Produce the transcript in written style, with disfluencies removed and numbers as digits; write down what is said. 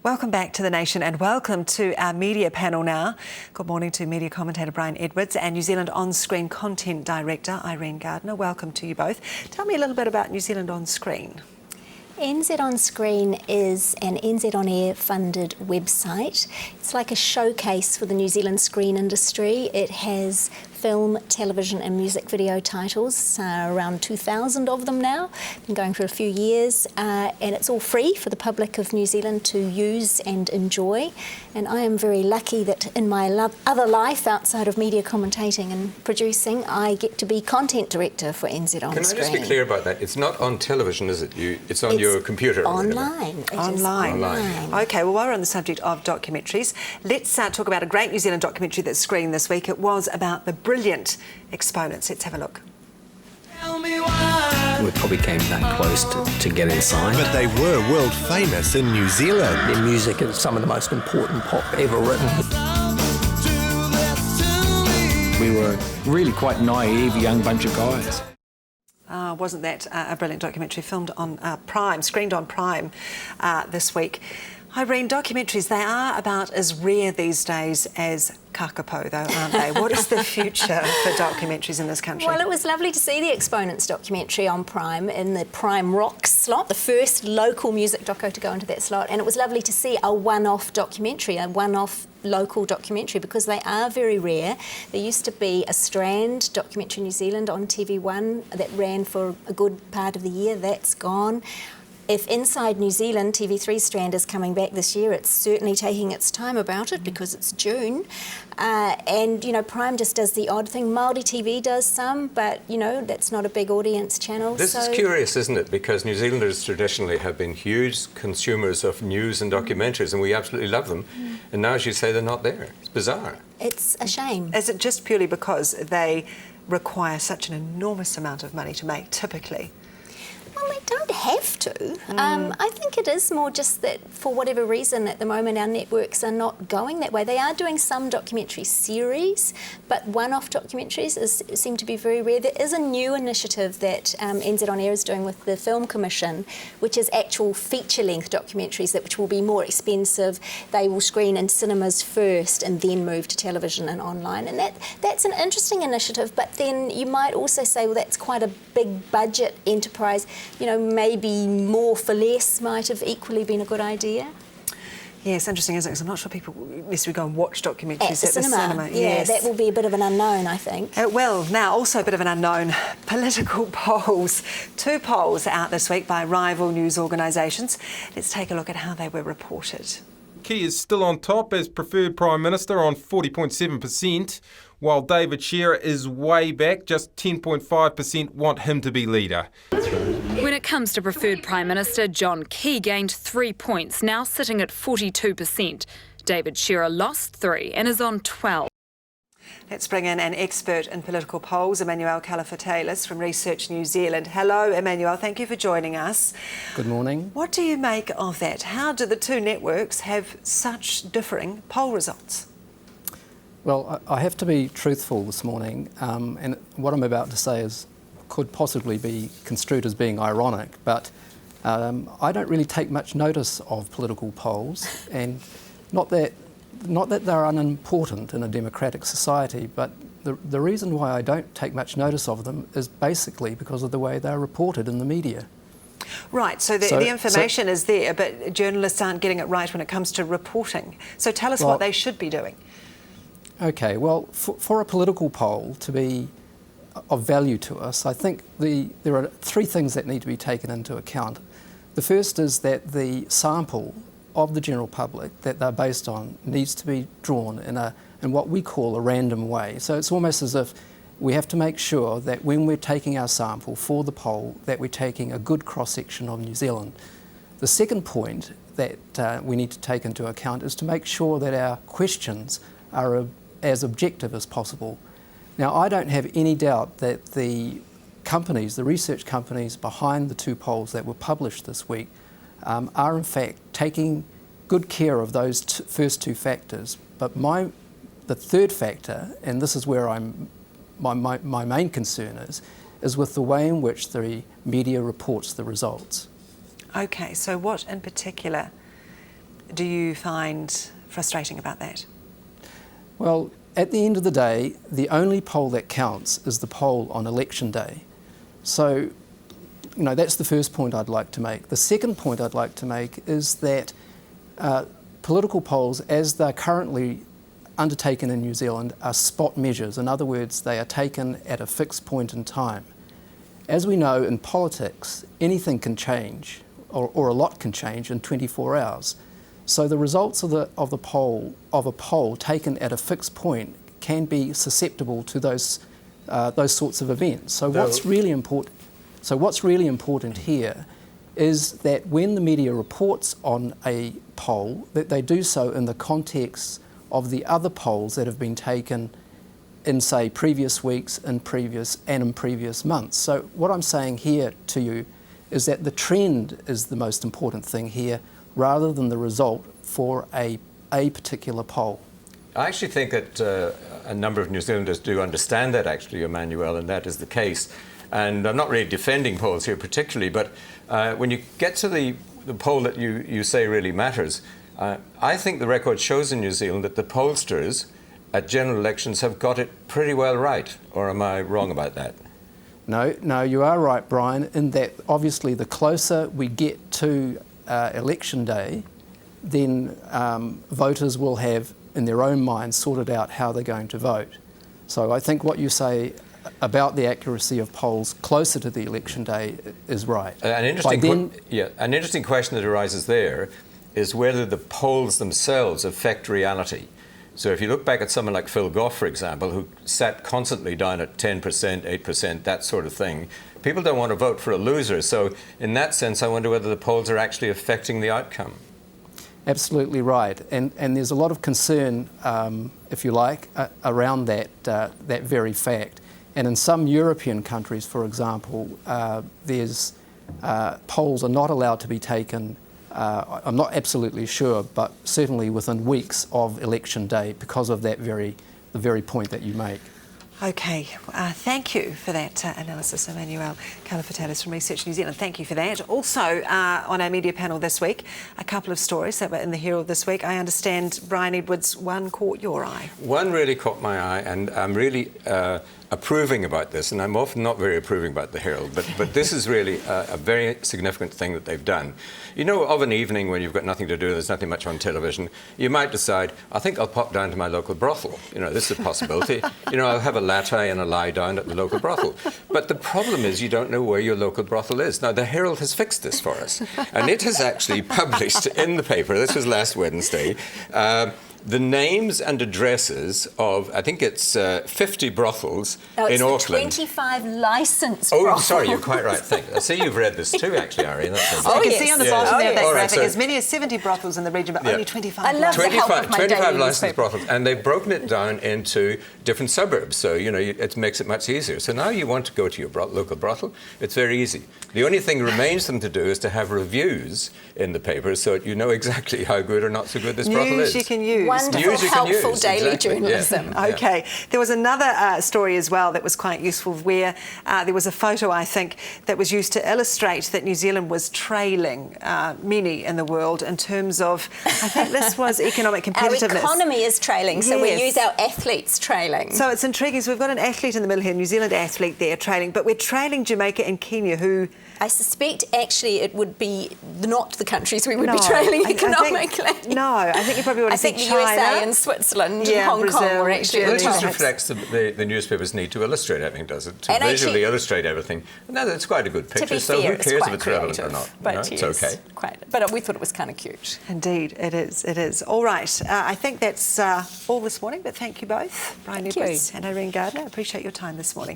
Welcome back to The Nation and welcome to our media panel now. Good morning to media commentator Brian Edwards and New Zealand On-Screen Content Director Irene Gardiner. Welcome to you both. Tell me a little bit about New Zealand On-Screen. NZ On Screen is an NZ On Air funded website. It's like a showcase for the New Zealand screen industry. It has film, television and music video titles, around 2,000 of them now, been going for a few years, and it's all free for the public of New Zealand to use and enjoy. And I am very lucky that in my other life outside of media commentating and producing, I get to be content director for NZ On Screen. Can I just be clear about that? It's not on television, is it? It's on your computer? Online. Online. Okay, well, while we're on the subject of documentaries, let's talk about a great New Zealand documentary that's screened this week. It was about the brilliant exponents. Let's have a look. We probably came that close to getting signed. But they were world famous in New Zealand. Their music is some of the most important pop ever written. We were really quite naive young bunch of guys. Wasn't that a brilliant documentary filmed on Prime, screened on Prime this week? Irene, documentaries, they are about as rare these days as kakapo, though, aren't they? What is the future for documentaries in this country? Well, it was lovely to see the Exponents documentary on Prime in the Prime Rock slot, the first local music doco to go into that slot, and it was lovely to see a one-off documentary, a one-off local documentary, because they are very rare. There used to be a Strand documentary in New Zealand on TV1 that ran for a good part of the year. That's gone. If Inside New Zealand, TV3 Strand, is coming back this year, it's certainly taking its time about it because it's June. And, you know, Prime just does the odd thing. Māori TV does some, but, you know, that's not a big audience channel. This is curious, isn't it? Because New Zealanders traditionally have been huge consumers of news and documentaries, and we absolutely love them. And now, as you say, they're not there. It's bizarre. It's a shame. Is it just purely because they require such an enormous amount of money to make, typically? Well, they don't have to. I think it is more just that for whatever reason at the moment our networks are not going that way. They are doing some documentary series, but one-off documentaries seem to be very rare. There is a new initiative that NZ On Air is doing with the Film Commission, which is actual feature-length documentaries which will be more expensive. They will screen in cinemas first and then move to television and online. And that's an interesting initiative, but then you might also say, well, that's quite a big budget enterprise. You know, maybe more for less might have equally been a good idea. Yes, interesting, isn't it? Because I'm not sure people necessarily go and watch documentaries at the cinema. Yeah, yes. that will be a bit of an unknown, I think. Well, now also a bit of an unknown. Political polls. 2 polls out this week by rival news organisations. Let's take a look at how they were reported. Key is still on top as preferred Prime Minister on 40.7%, while David Shearer is way back, just 10.5% want him to be leader. When it comes to preferred Prime Minister, John Key gained 3 points, now sitting at 42%. David Shearer lost 3 and is on 12. Let's bring in an expert in political polls, Emanuel Kalafatelis from Research New Zealand. Hello, Emanuel. Thank you for joining us. Good morning. What do you make of that? How do the 2 networks have such differing poll results? Well, I have to be truthful this morning, and what I'm about to say could possibly be construed as being ironic, but I don't really take much notice of political polls, and not that they're unimportant in a democratic society, but the reason why I don't take much notice of them is basically because of the way they're reported in the media. Right, so the information is there, but journalists aren't getting it right when it comes to reporting. So tell us what they should be doing. Okay, well, for a political poll to be of value to us, I think there are 3 things that need to be taken into account. The first is that the sample of the general public that they're based on needs to be drawn in what we call a random way. So it's almost as if we have to make sure that when we're taking our sample for the poll, that we're taking a good cross-section of New Zealand. The second point that we need to take into account is to make sure that our questions are as objective as possible. Now, I don't have any doubt that the research companies behind the 2 polls that were published this week are in fact taking good care of those first 2 factors. But the third factor, and this is where my main concern is with the way in which the media reports the results. Okay, so what in particular do you find frustrating about that? Well, at the end of the day, the only poll that counts is the poll on election day. So, that's the first point I'd like to make. The second point I'd like to make is that political polls, as they're currently undertaken in New Zealand, are spot measures. In other words, they are taken at a fixed point in time. As we know, in politics, anything can change, or a lot can change in 24 hours. So the results of a poll taken at a fixed point can be susceptible to those sorts of events. So what's really important here is that when the media reports on a poll, that they do so in the context of the other polls that have been taken in, say, previous weeks and in previous months. So what I'm saying here to you is that the trend is the most important thing here, rather than the result for a particular poll. I actually think that a number of New Zealanders do understand that, actually, Emanuel, and that is the case. And I'm not really defending polls here particularly, but when you get to the poll that you say really matters, I think the record shows in New Zealand that the pollsters at general elections have got it pretty well right. Or am I wrong about that? No, you are right, Brian, in that obviously the closer we get to election day, then voters will have in their own minds sorted out how they're going to vote. So I think what you say about the accuracy of polls closer to the election day is right. An interesting question that arises there is whether the polls themselves affect reality. So if you look back at someone like Phil Goff, for example, who sat constantly down at 10%, 8%, that sort of thing, people don't want to vote for a loser. So in that sense, I wonder whether the polls are actually affecting the outcome. Absolutely right. And there's a lot of concern, if you like, around that very fact. And in some European countries, for example, polls are not allowed to be taken, I'm not absolutely sure, but certainly within weeks of election day because of the very point that you make. Okay, thank you for that analysis, Emanuel Kalafatelis from Research New Zealand. Thank you for that. Also, on our media panel this week, a couple of stories that were in the Herald this week. I understand, Brian Edwards, one caught your eye. One really caught my eye, and I'm really approving about this, and I'm often not very approving about the Herald, but this is really a very significant thing that they've done. You know, of an evening when you've got nothing to do, there's nothing much on television, you might decide, I think I'll pop down to my local brothel. This is a possibility. I'll have a latte and a lie down at the local brothel. But the problem is you don't know where your local brothel is. Now, the Herald has fixed this for us, and it has actually published in the paper, this was last Wednesday, the names and addresses of, I think it's 50 brothels in Auckland. 25 licensed brothels. brothels. Sorry, you're quite right. I see you've read this too, actually, Irene. You can see on the bottom there of that graphic, as many as 70 brothels in the region, but only 25 I love 25 licensed brothels, and they've broken it down into different suburbs, so, it makes it much easier. So now you want to go to your local brothel, it's very easy. The only thing remains them to do is to have reviews in the paper so you know exactly how good or not so good this brothel is. News you can use. Wonderful, helpful daily journalism. Yeah. Okay. There was another story as well that was quite useful where there was a photo, I think, that was used to illustrate that New Zealand was trailing many in the world in terms of, I think this was economic competitiveness. Our economy is trailing, so we use our athletes trailing. So it's intriguing. So we've got an athlete in the middle here, New Zealand athlete there trailing, but we're trailing Jamaica and Kenya, who... I suspect actually it would be not the countries we would be trailing economically. I think you probably want to see China. I think the USA and Switzerland and Hong Kong were actually... Well, it just reflects the newspapers need to illustrate everything, does it? To visually illustrate everything. No, that's quite a good picture, so who cares if it's relevant or not? But it's okay. But we thought it was kind of cute. Indeed, it is. All right, I think that's all this morning, but thank you both, Brian Edwards and Irene Gardiner. I appreciate your time this morning.